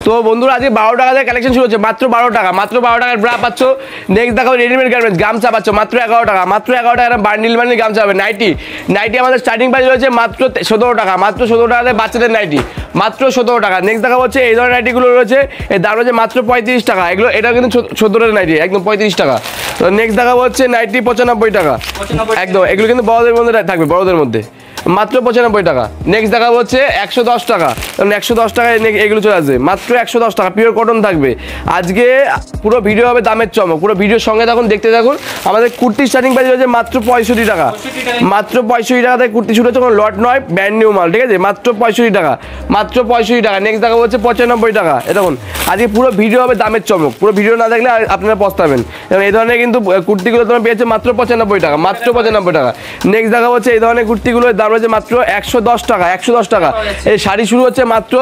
তো বন্ধুরা আজকে 12 টাকা থেকে কালেকশন শুরু হচ্ছে, মাত্র 12 টাকা, মাত্র 12 টাকার ব্রা পাচ্ছ। নেক্সট দেখো রেডিমেড গার্মেন্টস, গামছা পাচ্ছ মাত্র 11 টাকা, মাত্র 11 টাকা বান্ডিল বান্ডিল গামছা হবে। নাইটি আমাদের স্টার্টিং প্রাইস রয়েছে মাত্র 17 টাকা, মাত্র 17 টাকাতে বাচ্চাদের নাইটি মাত্র 17 টাকা। নেক্সট দেখা হচ্ছে এই ধরনের নাইটিগুলো রয়েছে, এর দাম রয়েছে মাত্র 35 টাকা। এগুলো এটা কিন্তু 14 টাকার নাইটি, একদম 35 টাকা। তো নেক্সট দেখা হচ্ছে নাইটি 95 টাকা, একদম এগুলো কিন্তু বড়দের মধ্যে থাকবে, বড়দের মধ্যে মাত্র 95 টাকা। নেক্সট দেখা হচ্ছে 110 টাকা, কারণ 110 টাকায় এগুলো চলে আসবে মাত্র 110 টাকা, পিওর কটন থাকবে। আজকে পুরো ভিডিও হবে দামের চমক, পুরো ভিডিওর সঙ্গে থাকুন, দেখতে থাকুন। আমাদের কুর্তি স্টার্টিং প্রাইস হচ্ছে মাত্র 65 টাকা, মাত্র 65 টাকা থেকে কুর্তি শুরু হচ্ছে, কোনো লট নয়, ব্র্যান্ড নিউ মাল, ঠিক আছে, মাত্র 65 টাকা, মাত্র 65 টাকা। নেক্সট দেখা হচ্ছে 95 টাকা। দেখুন আজকে পুরো ভিডিও হবে দামের চমক, পুরো ভিডিও না দেখলে আপনারা পস্তাবেন। এবং এই ধরনের কিন্তু কুর্তিগুলো তোমার পেয়েছে মাত্র 95 টাকা, মাত্র 95 টাকা। নেক্সট দেখা হচ্ছে এই ধরনের কুর্তিগুলোর দাম রয়েছে মাত্র 110 টাকা, 110 টাকা। এই শাড়ি শুরু হচ্ছে মাত্র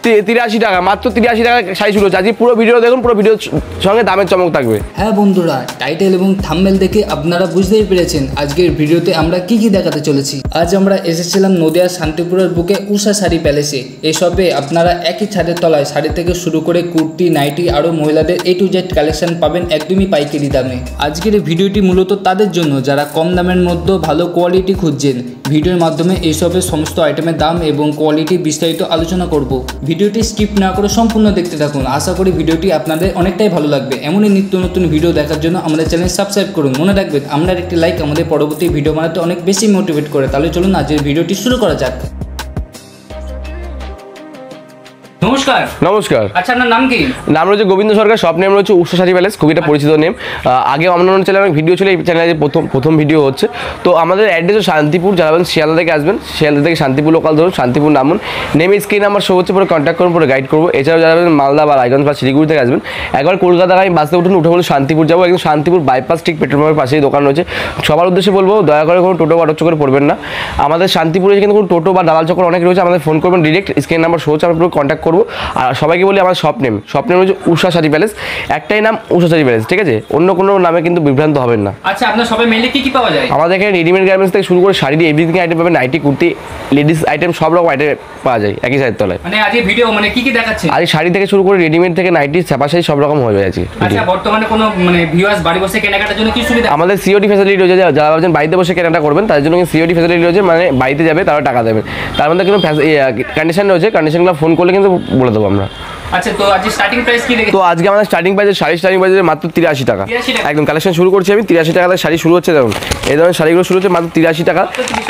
83 টাকা, মাত্র 83 টাকা শাড়ি শুরু হচ্ছে। আজকে পুরো ভিডিও দেখুন, পুরো ভিডিওর সঙ্গে দামের চমক থাকবে। হ্যাঁ বন্ধুরা, টাইটেল এবং থাম্বনেল দেখে আপনারা বুঝতেই পেরেছেন আজকের ভিডিওতে আমরা কি দেখাতে চলেছি। আজ আমরা এসেছিলাম নদিয়া শান্তিপুরের বুকে উষা শাড়ি প্যালেসে। এই শপে আপনারা একই ছাদের তলায় শাড়ি থেকে শুরু করে কুর্তি, নাইটি আরও মহিলাদের A to Z কালেকশন পাবেন একদমই পাইকারি দামে। আজকের এই ভিডিওটি মূলত তাদের জন্য যারা কম দামের মধ্যে ভালো কোয়ালিটি খুঁজছেন। ভিডিওর মাধ্যমে এই শপের সমস্ত আইটেমের দাম এবং কোয়ালিটি বিস্তারিত আলোচনা করব। ভিডিওটি স্কিপ না করে সম্পূর্ণ দেখতে থাকুন। আশা করি ভিডিওটি আপনাদের অনেকটাই ভালো লাগবে। এমনই নিত্য নতুন ভিডিও দেখার জন্য আমাদের চ্যানেল সাবস্ক্রাইব করুন। মনে রাখবেন আপনার একটি লাইক আমাদের পরবর্তী ভিডিও বানাতে অনেক বেশি মোটিভেট করে। তাহলে চলুন আজকের ভিডিওটি শুরু করা যাক। নমস্কার। নমস্কার। আচ্ছা, আপনার নাম কি? নাম রয়েছে গোবিন্দ সরকার, শপ নেম রয়েছে উষা শাড়ি প্যালেস, খুব একটা পরিচিত নেম। আগে অন্যান্য চ্যানেলে ভিডিও ছিল, এই চ্যানেলে প্রথম ভিডিও হচ্ছে। তো আমাদের অ্যাড্রেস শান্তিপুর, যারা শিয়ালদা থেকে আসবেন, শিয়ালদা থেকে শান্তিপুর লোকাল ধরুন, শান্তিপুর নামুন, নেমে স্ক্রিন নাম্বার শো হচ্ছে, পুরো কন্ট্যাক্ট করুন, পুরো গাইড করবো। এছাড়াও যারা মালদা বা রায়গঞ্জ বা শিলিগুড়ি থেকে আসবেন, একবার কলকাতায় আমি বাসে উঠুন, উঠে বলে শান্তিপুর যাবো, একদম শান্তিপুর বাইপাস ঠিক পেট্রোল পাম্পের পাশেই দোকান রয়েছে। সবার উদ্দেশ্যে বলবো দয়া করে কোনো টোটো বা অটো চক্করে পড়বেন না। আমাদের শান্তিপুরে কিন্তু কোনো টোটো বা দালাল চক্কর অনেক রয়েছে, আমাদের ফোন করবেন, ডিরেক্ট স্ক্রিন নাম্বার শো হচ্ছে, আমরা পুরো কন্ট্যাক্ট করবো। আর সবাইকে বলি আমার শপ নেম হচ্ছে উষা শাড়ি প্যালেস, একটাই নাম উষা শাড়ি প্যালেস, ঠিক আছে, অন্য কোনো নামে কিন্তু বিভ্রান্ত হবেন না। আচ্ছা, আপনার শপে মেইনলি কি পাওয়া যায়? আমাদের এখানে রেডিমেড গার্মেন্টস থেকে শুরু করে শাড়ি এভরিথিং আইটেম পাবেন, নাইটি, কুর্তি, লেডিস আইটেম, সব রকম আইটেম পাওয়া যায় একই সাইড তলায়। মানে আজকে ভিডিও মানে কি দেখাচ্ছেন? আজ শাড়ি থেকে শুরু করে রেডিমেড থেকে নাইটি, ছাপা শাড়ি সব রকম হয়ে যায় আজকে। আচ্ছা, বর্তমানে কোনো মানে ভিউয়ার্স বাড়ি বসে কেনাকাটার জন্য কি সুবিধা? আমাদের সিওডি ফ্যাসিলিটি রয়েছে, যারা ভাবছেন বাড়িতে বসে কেনাকাটা করবেন তাদের জন্য সিওডি ফ্যাসিলিটি রয়েছে, মানে বাড়িতে যাবে তারা টাকা দেবেন, তার মধ্যে কোনো কন্ডিশন রয়েছে, কন্ডিশনগুলো ফোন করলে কিন্তু বলে দেবো আমরা। আচ্ছা, তো আজকে স্টার্টিং প্রাইস কি দেখে? তো আজকে আমাদের স্টার্টিং প্রাইস স্টার্টিং প্রাইস মাত্র 83 টাকা, একদম কালেকশন শুরু করছি আমি। 83 টাকা থেকে শাড়ি শুরু হচ্ছে, দেখুন এই ধরনের শাড়িগুলো শুরু হচ্ছে মাত্র 83 টাকা,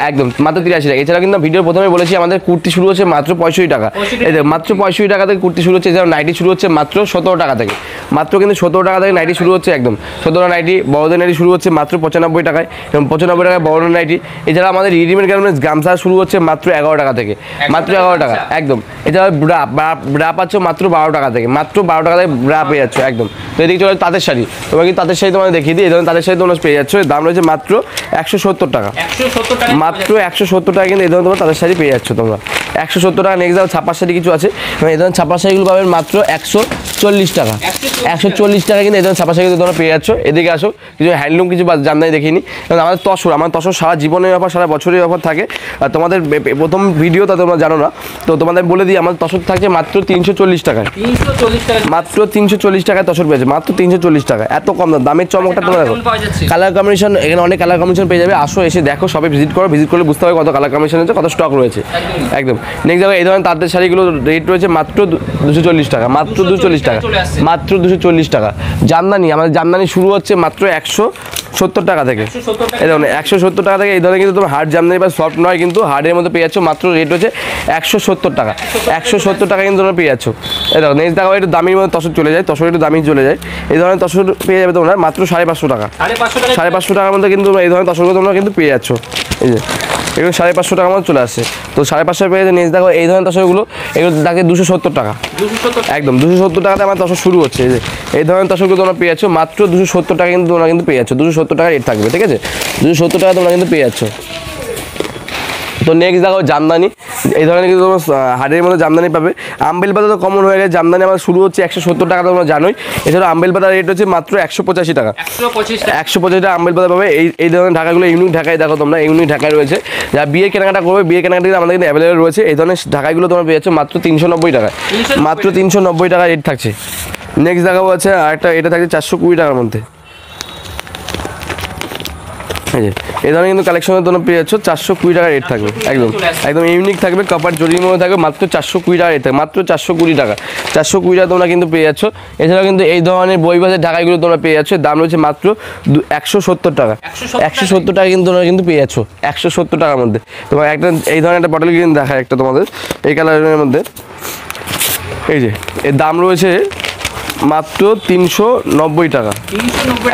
একদম মাত্র 83 টাকা। এছাড়া কিন্তু ভিডিওর প্রথমে বলেছি আমাদের কুর্তি শুরু হচ্ছে মাত্র 65 টাকা, এই দেখুন মাত্র 65 টাকা থেকে কুর্তি শুরু হচ্ছে। এছাড়া নাইটি শুরু হচ্ছে মাত্র 17 টাকা থেকে, মাত্র কিন্তু 17 টাকা থেকে নাইটি শুরু হচ্ছে, একদম 17 নাইটি। বড়দের নাইটি শুরু হচ্ছে মাত্র 95 টাকায়, এবং 95 টাকায় বড়দের নাইটি। এছাড়া আমাদের রেডিমেড গার্মেন্টস গামছা শুরু হচ্ছে মাত্র 11 টাকা থেকে, মাত্র 11 টাকা, একদম। এছাড়া ব্রা পাচ্ছ মাত্র 12 টাকা থেকে, মাত্র 12 টাকা থেকে ব্রা পেয়ে যাচ্ছ, একদম। তো এদিকে চলে তাঁতের শাড়ি, তোমার কিন্তু তাঁতের শাড়ি তোমাদের দেখিয়ে দিই, এই ধরনের তাঁতের শাড়ি তোমরা পেয়ে যাচ্ছ, দাম রয়েছে মাত্র 170 টাকা, মাত্র 170 টাকা কিন্তু এই ধরনের তোমরা তাঁতের শাড়ি পেয়ে যাচ্ছ তোমরা 170 টাকা। নেক্সট দাও ছাপার শাড়ি কিছু আছে, এই ধরনের ছাপার শাড়িগুলো পাবেন মাত্র 140 টাকা, 140 টাকা কিন্তু এই ধরনের ছাপার শাড়ি তোমরা পেয়ে যাচ্ছ। এদিকে আসো, কিছু হ্যান্ডলুম কিছু জানদাই দেখিনি, কারণ আমাদের তসর সারা জীবনের ব্যাপার, সারা বছরের ব্যাপার থাকে। আর তোমাদের প্রথম ভিডিও তা তোমরা জানো না, তো তোমাদের বলে দিই আমাদের তসর থাকছে মাত্র 340 টাকায়, মাত্র 340 টাকায় তসর পেয়েছে, মাত্র 340 টাকা, এত কম দামের চমকটা তোমরা দেখো। কালার কম্বিনেশন এখানে অনেক কালার কম্বিনেশন পেয়ে যাবে, আসো এসে দেখো, সবাই ভিজিট করো, ভিজিট করলে বুঝতে হবে কত কালার কম্বিনেশন আছে, কত স্টক রয়েছে, একদম। নেক্সট দেখো এই ধরনের তাঁতের শাড়িগুলো রেট রয়েছে মাত্র 240 টাকা, মাত্র 240 টাকা, মাত্র 240 টাকা। জামদানি, আমাদের জামদানি শুরু হচ্ছে মাত্র 170 টাকা থেকে, এই ধরনের 170 টাকা থেকে। এই ধরনের কিন্তু তোমার হার্ড জামদানি বা সফট নয়, কিন্তু হার্ডের মধ্যে পেয়ে যাচ্ছ, মাত্র রেট হচ্ছে 170 টাকা, 170 টাকা কিন্তু তোমরা পেয়ে যাচ্ছ। এই দেখো নেক্সট দেখো একটু দামির মধ্যে তসর চলে যায়, তসর একটু দামি চলে যায়, এই ধরনের তসর পেয়ে যাবে তোমরা মাত্র 550 টাকা, 550 টাকার মধ্যে কিন্তু এই ধরনের তসরগুলো তোমরা কিন্তু পেয়ে যাচ্ছ, এই যে এগুলো 550 টাকার মধ্যে চলে আসে। তো 550 পেয়ে নেক্সট দেখো এই ধরনের তসরগুলো, এগুলো থাকে 270 টাকা, একদম 270 টাকাতে আমার তসর শুরু হচ্ছে। এই যে এই ধরনের তসরগুলো তোমরা পেয়ে যাচ্ছ মাত্র 270 টাকা কিন্তু তোমরা কিন্তু পেয়ে যাচ্ছ, 270 টাকা রেট থাকবে, ঠিক আছে, 270 টাকা তোমরা কিন্তু পেয়ে যাচ্ছ। তো নেক্সট দেখো জামদানি, এই ধরনের কিন্তু তোমরা হাটের মধ্যে জামদানি পাবে। আম্বেল পাতা তো কমন হয়ে গেছে, জামদানি আমার শুরু হচ্ছে 170 টাকা, তোমরা জানোই। এছাড়া আম্বেল পাতার রেট হচ্ছে মাত্র 185 টাকা, 125 টাকা আম্বেল পাতা পাবে। এই ধরনের ঢাকাগুলো ইউনিক ঢাকায় দেখো তোমরা, ইউনিক ঢাকায় রয়েছে। যারা বিয়ে কেনাকাটা করবে, বিয়ে কেনাকাটা আমাদের কিন্তু অ্যাভেলেবেল রয়েছে। এই ধরনের ঢাকাইগুলো তোমরা পেয়ে যাচ্ছ মাত্র 390 টাকা, মাত্র 390 টাকা রেট থাকছে। নেক্সট দেখাবো আছে আরেকটা, এটা থাকছে 420 টাকার মধ্যে। এই ধরনের কিন্তু কালেকশনের তোমরা পেয়ে যাচ্ছ 420 টাকা রেট থাকবে, একদম একদম ইউনিক থাকবে, কপার জরির মধ্যে থাকবে, মাত্র 420 টাকা রেট থাকবে, মাত্র 420 টাকা, 420 টাকা তোমরা কিন্তু পেয়ে যাচ্ছ। এছাড়াও কিন্তু এই ধরনের বইবাজার ঢাকাইগুলো তোমরা পেয়ে যাচ্ছ, দাম রয়েছে মাত্র 170 টাকা, 170 টাকা কিন্তু তোমরা কিন্তু পেয়ে যাচ্ছ 170 টাকার মধ্যে। তোমার একটা এই ধরনের একটা বটল কিন্তু দেখায় একটা তোমাদের এই কালারের মধ্যে, এই যে এর দাম রয়েছে মাত্র 390 টাকা,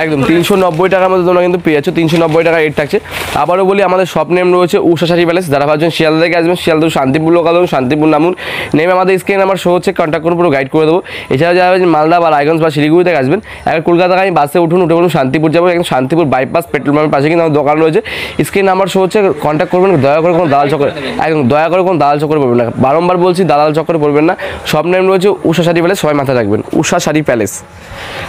একদম 390 টাকার মধ্যে তোমরা কিন্তু পেয়ে যাচ্ছ, 390 টাকা রেট থাকছে। আবারও বলি আমাদের শপ নেম রয়েছে উষা শাড়ি প্যালেস। যারা ভাবছেন শিয়ালদা থেকে আসবেন, শিয়ালদা শান্তিপুর লোকাল এবং শান্তিপুর নামুন, নেমে আমাদের স্ক্রিন নাম্বার শো হচ্ছে, কন্ট্যাক্ট করে পুরো গাইড করে দেবো। এছাড়া যারা মালদা বা রায়গঞ্জ বা শিলিগুড়ি থেকে আসবেন, একবার কলকাতা আমি বাসে উঠে বলুন শান্তিপুর যাবো, একদম শান্তিপুর বাইপাস পেট্রোল পাম্পের পাশে কিন্তু আমার দোকান রয়েছে, স্ক্রিন নাম্বার শো হচ্ছে, কন্ট্যাক্ট করবেন। দয়া করে কোনো দালাল চক্করে, একদম দয়া করে কোনো দালাল চক্করে পড়বেন না, বারংবার বলছি দালাল চক্করে পড়বেন না। শপ নেম রয়েছে উষা শাড়ি প্যালেস, সবাই মাথায় রাখবেন উষা শাড়ি প্যালেস।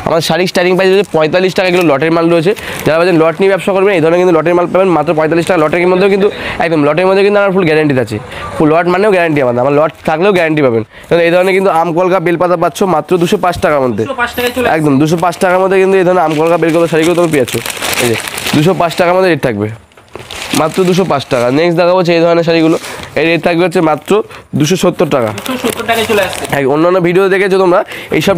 আমাদের শাড়ি স্টার্টিং প্রাইস রয়েছে 45 টাকা, এগুলো লটের মাল রয়েছে। যারা ভাবছেন লট নিয়ে ব্যবসা করবেন, এই ধরনের কিন্তু লটের মাল পাবেন মাত্র 45 টাকা। লটের মধ্যেও কিন্তু একদম লটের মধ্যে কিন্তু আমার ফুল গ্যারান্টি আছে, ফুল লট মানেও গ্যারান্টি আমাদের, আমার লট থাকলেও গ্যারান্টি পাবেন। এই ধরনের কিন্তু আমকলকা বেলপাতা পাচ্ছ মাত্র 205 টাকার মধ্যে, একদম 205 টাকার মধ্যে কিন্তু এই ধরনের আমকলকা বেলপাতা শাড়িগুলো তুমি পেয়েছো, এই যে 205 টাকার মধ্যে রেট থাকবে, মাত্র 205 টাকা। নেক্সট দেখা হচ্ছে এই ধরনের শাড়িগুলো, এই রেট থাকবে হচ্ছে মাত্র 270 টাকা। অন্যান্য ভিডিও দেখেছো তোমরা, এইসব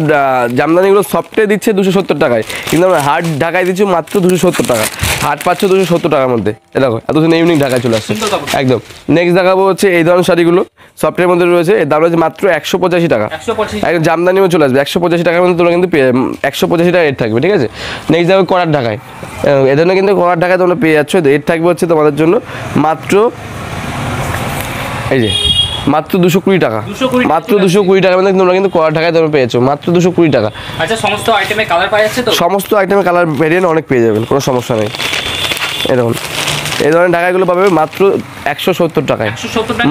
জামদানিগুলো সফটে দিচ্ছে 270 টাকায়, কিন্তু আমরা হার্ড ঢাকায় দিচ্ছি মাত্র 270 টাকা, হার্ড পাচ্ছ 270 টাকার মধ্যে। দেখো এত ইউনিক ঢাকায় চলে আসছে, একদম। নেক্সট দেখাবো হচ্ছে এই ধরনের শাড়িগুলো সফটের মধ্যে রয়েছে, এর দাম রয়েছে মাত্র 185 টাকা, একদম জামদানিও চলে আসবে 185 টাকার মধ্যে, তোমরা কিন্তু 185 টাকা রেট থাকবে, ঠিক আছে। নেক্সট দেখো করার ঢাকায়, এ ধরনের কিন্তু করার ঢাকায় তোমরা পেয়ে যাচ্ছ, রেট থাকবে হচ্ছে তোমাদের জন্য মাত্র এই যে মাত্র 220 টাকা, মাত্র 220 টাকার মধ্যে তোমরা কিন্তু কড়া ঢাকায় তোমরা পেয়েছো মাত্র 220 টাকা। আচ্ছা, সমস্ত আইটেমের কালার পাওয়া যাচ্ছে তো? সমস্ত আইটেমের কালার ভেরিয়েন্ট অনেক পেয়ে যাবেন, কোনো সমস্যা নেই। এরকম এই ধরনের ঢাকাগুলো পাবে মাত্র 170 টাকায়,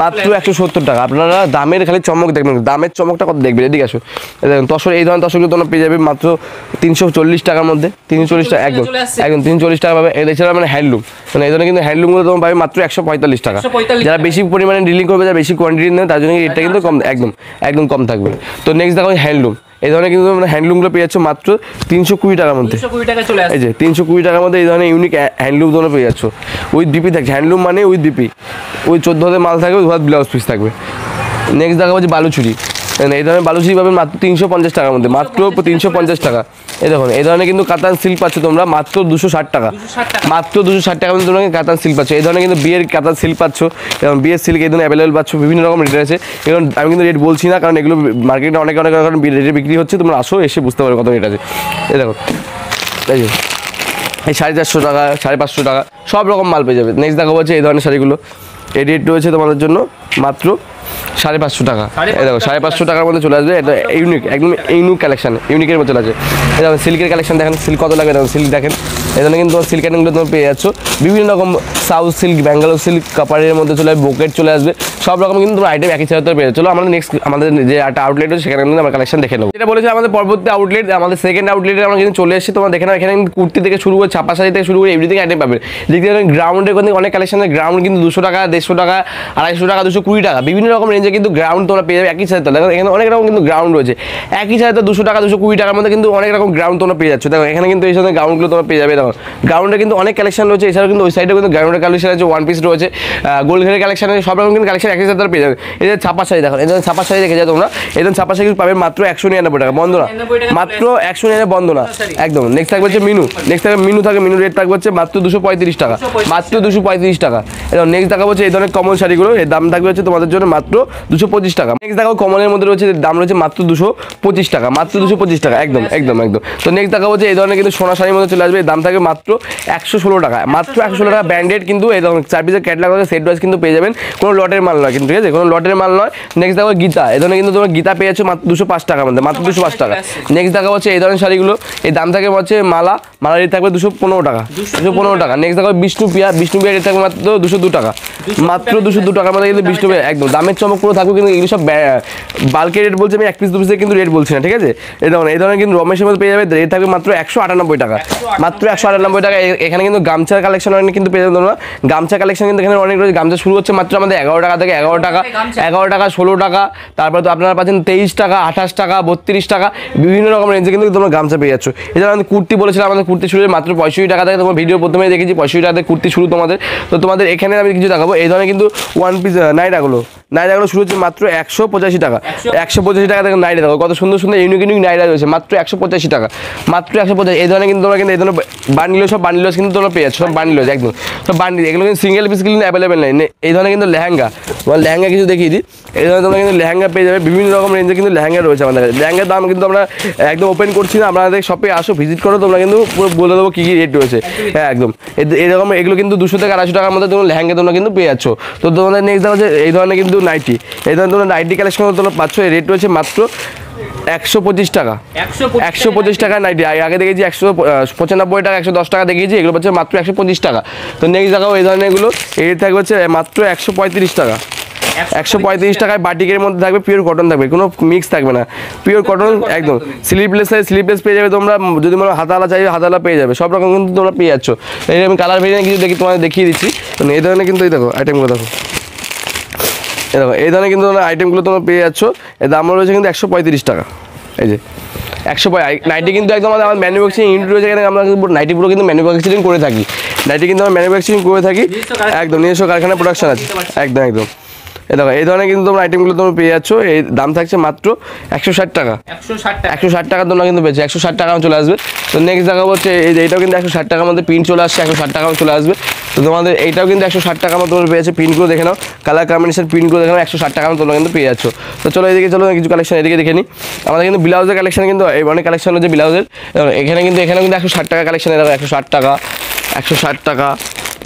মাত্র 170 টাকা। আপনারা দামের খালি চমক দেখবেন, দামের চমকটা কত দেখবেন, এদিকে আসো। দেখুন তসর, এই ধরনের তসরগুলো তোমরা পেয়ে যাবে মাত্র 340 টাকার মধ্যে, 340 টাকা, একদম একদম 340 টাকা পাবে। এছাড়া মানে হ্যান্ডলুম, মানে এই ধরনের কিন্তু হ্যান্ডলুমগুলো তোমরা পাবে মাত্র 145 টাকা। যারা বেশি পরিমাণে ডিলিং করবে, যারা বেশি কোয়ান্টিটি নেবে, তার জন্য এটা কিন্তু কম, একদম একদম কম থাকবে। তো নেক্সট দেখো হ্যান্ডলুম, এই ধরনের কিন্তু তোমরা হ্যান্ডলুমগুলো পেয়ে যাচ্ছ মাত্র 320 টাকার মধ্যে, এই যে 320 টাকার মধ্যে এই ধরনের ইউনিক হ্যান্ডলুম তোমরা পেয়ে যাচ্ছ, উইথ ডিপি থাকছে। হ্যান্ডলুম মানে উইথ ডিপি, ওই 14 হাতে মাল থাকবে, 2 হাত ব্লাউজ পিস থাকবে। নেক্সট দেখা হচ্ছে বালুচুরি, এই ধরনের বালুচুরি পাবেন মাত্র 350 টাকার মধ্যে, মাত্র 350 টাকা। এই দেখুন এই ধরনের কিন্তু কাতান সিল্ক পাচ্ছ তোমরা মাত্র 260 টাকা, মাত্র 260 টাকার মধ্যে তোমরা কাতান সিল্ক পাচ্ছ। এই ধরনের কিন্তু বিয়ের কাতান সিল্ক পাচ্ছ, এবং বিয়ের সিল্ক এই ধরনের অ্যাভেলেবল পাচ্ছ, বিভিন্ন রকম রেট আছে। এবং আমি কিন্তু রেট বলছি না, কারণ এগুলো মার্কেটে অনেক অনেক রকম রেটে বিক্রি হচ্ছে, তোমরা আসো এসে বুঝতে পারবে কত রেট আছে। এই দেখো এই যে এই 450 টাকা, 550 টাকা, সব রকম মাল পেয়ে যাবে। নেক্সট দেখা হচ্ছে এই ধরনের শাড়িগুলো, এই রেট রয়েছে তোমাদের জন্য মাত্র 550 টাকা। এই দেখো 550 টাকার মধ্যে চলে আসবে, এটা ইউনিক, একদম ইউনিক কালেকশন, ইউনিকের মধ্যে চলে আসবে। এই দেখো সিল্কের কালেকশন দেখেন, সিল্ক কত লাগে, দেখুন সিল্ক দেখেন, এই জন্য কিন্তু সিল্ক আইটেমগুলো তোমরা পেয়ে যাচ্ছ, বিভিন্ন রকম সাউথ সিল্ক, ব্যাঙ্গালোর সিল্ক, কাপারের মধ্যে চলে আসবে, বোকেট চলে আসবে, সব রকম কিন্তু তোমরা আইটেম একই সাথে পেয়ে যাচ্ছ। চলো আমরা নেক্সট আমাদের যে একটা আউটলেট আছে সেখানে কিন্তু আমরা কালেকশন দেখে নেবো। এটা বলেছে আমাদের পরবর্তী আউটলেট, আমাদের সেকেন্ড আউটলেটে আমরা কিন্তু চলে এসেছি। তোমরা দেখে নাও, এখানে কিন্তু কুর্তি থেকে শুরু করে ছাপা শাড়ি থেকে শুরু করে এভরিথিং আইটেম পাবে। দেখতে পাবেন গ্রাউন্ডের কিন্তু অনেক কালেকশনের, গ্রাউন্ড কিন্তু 200 টাকা, 150 টাকা, 250 টাকা, 220 টাকা, বিভিন্ন রকম রেঞ্জে কিন্তু গ্রাউন্ড তোমরা পেয়ে যাবে একই সাথে। দেখো এখানে অনেক রকম কিন্তু গ্রাউন্ড রয়েছে, একই সাথে 200 টাকা, 220 টাকার মধ্যে কিন্তু অনেক রকম গ্রাউন্ড তোমরা পেয়ে যাচ্ছ। দেখো এখানে কিন্তু এই সাথে গ্রাউন্ডগুলো তোমরা পেয়ে যাবে। দেখো গ্রাউন্ডে কিন্তু অনেক কালেকশন রয়েছে, এছাড়াও কিন্তু ওই সাইডে কিন্তু গ্রাউন্ডের কালেকশন আছে, ওয়ান পিস রয়েছে, গোল ঘেরের কালেকশন আছে, সব রকম কিন্তু কালেকশন একই সাথে পেয়ে যাবে। এই যে ছাপা শাড়ি দেখো, এই ধরনের ছাপা শাড়ি দেখে যাও তোমরা, এই ধরনের ছাপা শাড়ি পাবে মাত্র 199 টাকা, বন্ধ না, মাত্র 199 বন্ধ না, একদম। নেক্সট থাকবে হচ্ছে মিনু, নেক্সট থাকবে মিনু থাকে, মিনু রেট থাকবে হচ্ছে মাত্র 235 টাকা, মাত্র 235 টাকা। এবং নেক্সট দেখা হচ্ছে এই ধরনের কমন শাড়িগুলো, এর দাম থাকবে হচ্ছে তোমাদের জন্য মাত্র 225 টাকা। নেক্সট দেখো কমনের মধ্যে রয়েছে, দাম রয়েছে মাত্র 225 টাকা, মাত্র 225 টাকা, একদম একদম একদম। তো নেক্সট দেখা হচ্ছে এই ধরনের কিন্তু সোনা শাড়ির মধ্যে চলে আসবে, দাম থাকবে থাকবে মাত্র 116 টাকা, মাত্র 116 টাকা ব্র্যান্ডেড, কিন্তু এই ধরনের 4 পিসের ক্যাটলগ আছে, সেট ওয়াইজ কিন্তু পেয়ে যাবেন, কোনো লটের মাল নয় কিন্তু, ঠিক আছে, কোনো লটের মাল নয়। নেক্সট দেখো গীতা, এই ধরনের কিন্তু তোমরা গীতা পেয়ে যাচ্ছ মাত্র 205 টাকার মধ্যে, মাত্র 205 টাকা। নেক্সট দেখা হচ্ছে এই ধরনের শাড়িগুলো, এই দাম থাকে হচ্ছে মালা রেট থাকবে 215 টাকা, 215 টাকা। নেক্সট দেখো বিষ্ণুপ্রিয়া রেট থাকবে মাত্র 202 টাকা, মাত্র 202 টাকার মধ্যে কিন্তু বিষ্ণুপ্রিয়া একদম দামের চমক পুরো থাকবে, কিন্তু এগুলো সব বাল্কের রেট বলছি আমি, 1 পিস 2 পিসের কিন্তু রেট বলছি না, ঠিক আছে। এই ধরনের কিন্তু রমেশের মধ্যে পেয়ে যাবে, রেট থাকবে মাত্র 198 টাকা, মাত্র 198 টাকা। এখানে কিন্তু গামছার কালেকশন অনেক কিন্তু পেয়ে যাবে তোমরা, গামছা কালেকশন কিন্তু এখানে অনেক রয়েছে। গামছা শুরু হচ্ছে মাত্র আমাদের 11 টাকা থেকে, 11 টাকা 16 টাকা, তারপর তো আপনারা পাচ্ছেন 23 টাকা, 28 টাকা, 32 টাকা, বিভিন্ন রকম রেঞ্জে কিন্তু তোমরা গামছা পেয়ে যাচ্ছ। এছাড়া আমাদের কুর্তি বলেছিলাম, আমাদের কুর্তি শুরু মাত্র 65 টাকা থেকে, তোমার ভিডিও প্রথমেই দেখেছি 65 টাকা থেকে কুর্তি শুরু তোমাদের। তো তোমাদের এখানে আমি কিছু দেখাবো, এই ধরনের কিন্তু ওয়ান পিস নাইরাগুলো শুরু হচ্ছে মাত্র 185 টাকা, 185 টাকা থেকে নাইরা দেখো কত সুন্দর সুন্দর ইউনিক নাইরা রয়েছে, মাত্র 185 টাকা, মাত্র 185। এই ধরনের কিন্তু তোমরা কিন্তু এই ধরনের সব বান্ডিল কিন্তু তোমরা পেয়ে যাচ্ছ, সব বান্ডিল একদম সব বান্ডিল, এগুলো কিন্তু সিঙ্গেল পিস কিন্তু অ্যাভেলেবেল নেই। এই ধরনের কিন্তু লেহেঙ্গা, তোমার লেহেঙ্গা কিছু দেখিয়ে দিই, এই ধরনের তোমরা কিন্তু লেহেঙ্গা পেয়ে যাবে, বিভিন্ন রকম রেঞ্জে কিন্তু লেহেঙ্গা রয়েছে আমাদের কাছে। লেহেঙ্গার দাম কিন্তু আমরা একদম ওপেন করছি না, আপনাদের শপে আসো, ভিজিট করো, তোমরা কিন্তু পুরো বলে দেবো কী কী রেট রয়েছে। হ্যাঁ একদম এরকম, এগুলো কিন্তু 200 থেকে 250 টাকার মধ্যে তোমরা লেহেঙ্গা তোমরা কিন্তু পেয়ে যাচ্ছ। তো তোমাদের নেক্সট দেখা হচ্ছে এই ধরনের কিন্তু নাইটি, এই ধরনের তোমরা নাইটি কালেকশন তোমরা পাচ্ছ, এই রেট রয়েছে মাত্র 125 টাকা, 125 টাকা নাইটি। আগে দেখেছি 195 টাকা, 110 টাকা দেখিয়েছি, এগুলো পাচ্ছে মাত্র 125 টাকা। তো নেক্সট দেখাও এই ধরনের এগুলো, এই রেট থাকবে হচ্ছে মাত্র 135 টাকা, 135 টাকায় বাটিকের মধ্যে থাকবে, পিওর কটন থাকবে, কোনো মিক্স থাকবে না, পিওর কটন একদম। স্লিপলেস পেয়ে যাবে তোমরা, যদি মনে হাতাওয়ালা চাইবে হাতাওয়ালা পেয়ে যাবে, সব রকম কিন্তু তোমরা পেয়ে যাচ্ছ। এই আমি কালার ভেরিয়েন্ট কিছু তোমাদের দেখিয়ে দিচ্ছি। এই ধরনের কিন্তু এই দেখো আইটেমগুলো দেখো, দেখো এই ধরনের কিন্তু আইটেমগুলো তোমরা পেয়ে যাচ্ছ, এর দাম রয়েছে কিন্তু 135 টাকা। এই যে 100 নাইটি কিন্তু একদম আমাদের ম্যানুফ্যাকচারিং ইউনিট রয়েছে, এখানে আমরা কিন্তু নাইটি পুরো কিন্তু ম্যানুফ্যাকচারিং করে থাকি, নাইটি কিন্তু আমরা ম্যানুফ্যাকচারিং করে থাকি, একদম নিজস্ব কারখানা প্রোডাকশন আছে, একদম একদম। দেখো এই ধরনের কিন্তু তোমরা আইটেমগুলো তোমরা পেয়ে যাচ্ছ, এই দাম থাকছে মাত্র 160 টাকা, 160 টাকা তোমরা কিন্তু পেয়েছো, 160 টাকা চলে আসবে। তো নেক্সট দেখা হচ্ছে এইটাও কিন্তু 160 টাকার মধ্যে প্রিন্ট চলে আসছে, 160 টাকাও চলে আসবে। তো তোমাদের এইটাও কিন্তু 160 টাকার মতো তোমরা পেয়েছো, প্রিন্টগুলো দেখে নাও, কালার কম্বিনেশন প্রিন্টগুলো দেখে নাও, 160 টাকার মতো তোমরা কিন্তু পেয়ে যাচ্ছ। তো চলো এদিকে চলো কিছু কালেকশন এদিকে দেখে নিই। আমাদের কিন্তু ব্লাউজের কালেকশন কিন্তু অনেক কালেকশন হচ্ছে ব্লাউজের, এখানে কিন্তু 160 টাকা কালেকশন, দেখো 160 টাকা, 160 টাকা।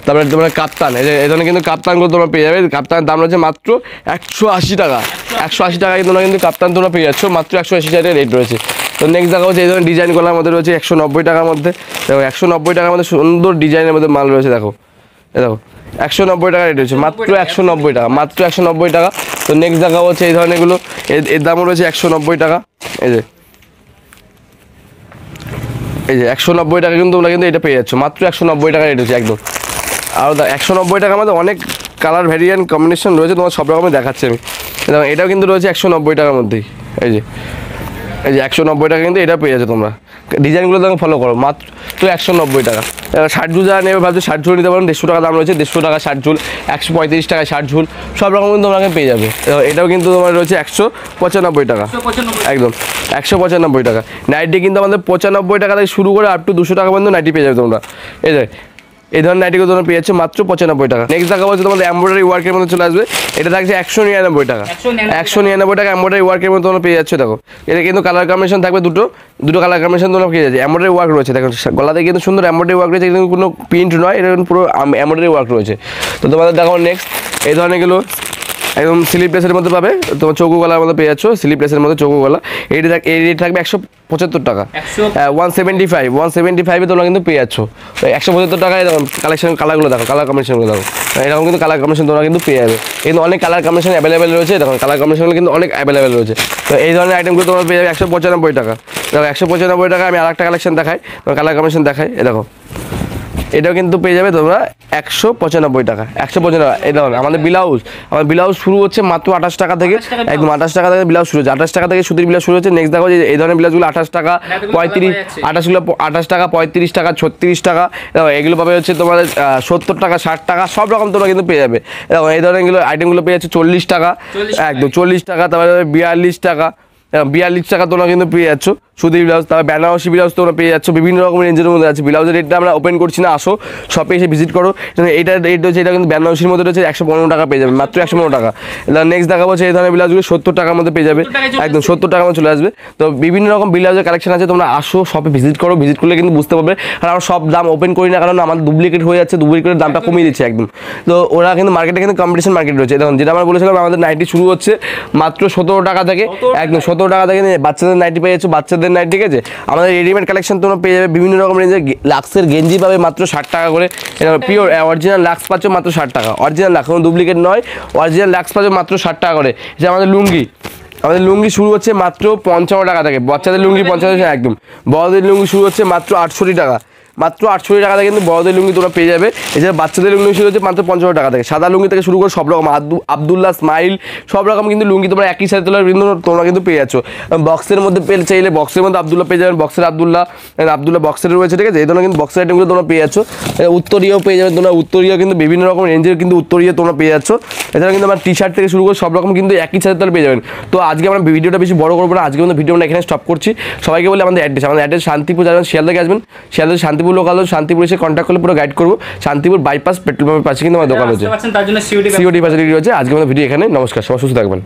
তারপরে তোমরা কাপ্তান, এই ধরনের কিন্তু কাপ্তানগুলো তোমরা পেয়ে যাবে, কাপ্তানের দাম রয়েছে মাত্র 180 টাকা, 180 টাকায় তোমরা কিন্তু কাপ্তান তোমরা পেয়ে যাচ্ছ, মাত্র 180 টাকা রেট রয়েছে। তো নেক্সট দেখা হচ্ছে এই ধরনের ডিজাইনগুলোর মধ্যে রয়েছে 190 টাকার মধ্যে, দেখো 190 টাকার মধ্যে সুন্দর ডিজাইনের মধ্যে মাল রয়েছে, দেখো দেখো 190 টাকা রেট রয়েছে, মাত্র 190 টাকা, মাত্র 190 টাকা। তো নেক্সট দেখা হচ্ছে এই ধরনেরগুলো, এর দামও রয়েছে 190 টাকা। এই যে 190 টাকা কিন্তু তোমরা কিন্তু এটা পেয়ে যাচ্ছ, মাত্র 190 টাকা রেট হচ্ছে একদম। আর 190 টাকার মধ্যে অনেক কালার ভ্যারিয়েন্ট কম্বিনেশন রয়েছে, তোমার সব রকমের দেখাচ্ছে আমি। এটাও কিন্তু রয়েছে 190 টাকার মধ্যেই, এই যে 190 টাকা কিন্তু এটা পেয়ে যাচ্ছে তোমরা, ডিজাইনগুলো তখন ফলো করো, মাত্র 190 টাকা। ষাট ঝুল যারা নেবে ভাবছো ষাট ঝুল নিতে পারেন, 150 টাকা দাম রয়েছে, 150 টাকা ষাট ঝুল, 135 টাকা ষাট ঝুল, সব রকম কিন্তু তোমরা পেয়ে যাবে। এটাও কিন্তু তোমার রয়েছে 195 টাকা, একদম 195 টাকা। নাইটি কিন্তু আমাদের 95 টাকা থেকে শুরু করে আপ টু 200 টাকা পর্যন্ত নাইটি পেয়ে যাবে তোমরা। এই ধরনের নাইটিগুলো তোমরা পেয়ে যাচ্ছে মাত্র 95 টাকা। নেক্সট দেখা হচ্ছে তোমাদের এমব্রয়ডারি ওয়ার্কের মধ্যে চলে আসবে, এটা থাকছে 199 টাকা, 199 টাকা এমব্রয়ডারি ওয়ার্কের মধ্যে তোমরা পেয়ে যাচ্ছে। দেখো এটা কিন্তু কালার কম্বিনেশন থাকবে, দুটো কালার কম্বিনেশন তোমরা পেয়ে যাচ্ছে। এমব্রয়ডারি ওয়ার্ক রয়েছে, দেখো গলাতে কিন্তু সুন্দর এমব্রয়ডারি ওয়ার্ক রয়েছে, কিন্তু কোনো প্রিন্ট নয়, এটা পুরো এমব্রয়ডারি ওয়ার্ক রয়েছে। তো তোমাদের দেখো নেক্সট এই ধরনেরগুলো একদম স্লিপলেসের মধ্যে পাবে, তোমার চৌকো গলার মধ্যে পেয়ে যাচ্ছ, স্লিপলেসের মধ্যে চৌকো গলা, এই রেট থাকবে 175 টাকা, 175 তোমরা কিন্তু পেয়ে যাচ্ছ। 175 টাকায় কালেকশন, কালারগুলো দেখো, কালার কম্বিনেশনগুলো দেখো, এরকম কিন্তু কালার কম্বিনেশন তোমরা কিন্তু পেয়ে যাবে, কিন্তু অনেক কালার কম্বিনেশন অ্যাভেলেবেল রয়েছে, দেখো কালার কম্বিনেশনগুলো কিন্তু অনেক অ্যাভেলেবেল রয়েছে। তো এই ধরনের আইটেমগুলো তোমরা পেয়ে যাবে 195 টাকা। দেখো 195 টাকা আমি আরেকটা কালেকশন দেখাই, কালার কম্বিনেশন দেখাই, এ দেখো এটাও কিন্তু পেয়ে যাবে তোমরা 195 টাকা, 195। এটা আমাদের ব্লাউজ শুরু হচ্ছে মাত্র 28 টাকা থেকে, একদম 28 টাকা থেকে ব্লাউজ শুরু হচ্ছে, 28 টাকা থেকে সুতির ব্লাউজ শুরু হচ্ছে। নেক্সট দেখো যে এই ধরনের ব্লাউজগুলো 28 টাকা, 35, 28 টাকা, 35 টাকা, 36 টাকা, এগুলো পাবে হচ্ছে তোমাদের 70 টাকা, 60 টাকা, সব রকম তোমরা কিন্তু পেয়ে যাবে। দেখো এই ধরনের আইটেমগুলো পেয়ে যাচ্ছে 40 টাকা, একদম 40 টাকা, তারপরে 42 টাকা, 42 টাকা তোমরা কিন্তু পেয়ে যাচ্ছ সুতির ব্লাউজ। তারপর বেনারসি ব্লাউজ তোমরা পেয়ে যাচ্ছ বিভিন্ন রকম রেঞ্জের মধ্যে আছে। ব্লাউজের রেটটা আমরা ওপেন করছি না, আসো শপে এসে ভিজিট করো। এইটার রেট হচ্ছে, এটা কিন্তু বেনারসির মধ্যে রয়েছে 115 টাকা পেয়ে যাবে, মাত্র 115 টাকা। নেক্সট দেখাবো এই ধরনের ব্লাউজগুলো 70 টাকার মধ্যে পেয়ে যাবে, একদম 70 টাকার মধ্যে চলে আসবে। তো বিভিন্ন রকম ব্লাউজের কালেকশন আছে, তোমরা আসো শপে ভিজিট করো, ভিজিট করলে কিন্তু বুঝতে পারবে। আর আমরা সব দাম ওপেন করি না, কারণ আমাদের ডুপ্লিকেট হয়ে যাচ্ছে, ডুপ্লিকেটের দামটা কমিয়ে দিচ্ছে একদম। তো ওরা কিন্তু মার্কেটে কিন্তু কম্পিটিশন মার্কেট রয়েছে। দেখুন যেটা আমরা বলেছিলাম, আমাদের নাইটি শুরু হচ্ছে মাত্র 17 টাকা থেকে, একদম 17 টাকা থেকে বাচ্চাদের নাইটি পেয়ে যাচ্ছ, বাচ্চাদের নাইটি, ঠিক আছে। আমাদের রেডিমেড কালেকশন তোমরা পেয়ে যাবে বিভিন্ন রকম রেঞ্জের। লাক্সের গেঞ্জি পাবে মাত্র 60 টাকা করে, পিওর অরিজিনাল লাক্স পাচ্ছ মাত্র 60 টাকা, অরিজিনাল লাক্স, কোনো ডুপ্লিকেট নয়, অরিজিনাল লাক্স পাচ্ছ মাত্র 60 টাকা করে। যে আমাদের লুঙ্গি শুরু হচ্ছে মাত্র 55 টাকা থেকে, বাচ্চাদের লুঙ্গি 50 টাকা একদম। বড়দের লুঙ্গি শুরু হচ্ছে মাত্র 68 টাকা, মাত্র 68 টাকা থেকে কিন্তু বড়দের লুঙ্গি তোমরা পেয়ে যাবে। এছাড়া বাচ্চাদের লুঙ্গি শুরু হচ্ছে মাত্র 55 টাকা থেকে। সাদা লুঙ্গি থেকে শুরু করে সব রকম আব্দুল্লাহ, স্মাইল, সব রকম কিন্তু লুঙ্গি তোমরা একই সাথে তোমরা কিন্তু পেয়ে যাচ্ছ। বক্সের মধ্যে চাইলে বক্সের মধ্যে আব্দুল্লাহ পেয়ে যাবেন, বক্সের আব্দুল্লাহ বক্সের রয়েছে, ঠিক আছে। এই ধরনের কিন্তু বক্সের আইটেমগুলো তোমরা পেয়ে যাচ্ছ। উত্তরীয়ও পেয়ে যাবে তোমরা, উত্তরীয় কিন্তু বিভিন্ন রকম রেঞ্জের কিন্তু উত্তরীয় তোমরা পেয়ে যাচ্ছ। এছাড়া কিন্তু আমার টি শার্ট থেকে শুরু করে সব রকম কিন্তু একই সাথে তোমরা পেয়ে যাবেন। তো আজকে আমরা ভিডিওটা বেশি বড় করবো না, আজকে কিন্তু ভিডিও আমরা এখানে স্টপ করছি। সবাইকে বলে আমাদের অ্যাড্রেস শান্তিপুর যাবেন, শিয়াল থেকে আসবেন, শিয়ালদা শান্তিপুর লোকাল, শান্তিপুর এসে কন্ট্যাক্ট করলে পুরো গাইড করবো। শান্তিপুর বাইপাস পেট্রোল পাম্পের পাশে কিন্তু আমার দোকান হচ্ছে, সিওডি ফ্যাসিলিটি রয়েছে। আজকে আমাদের ভিডিও এখানে, নমস্কার, সবাই সুস্থ থাকবেন।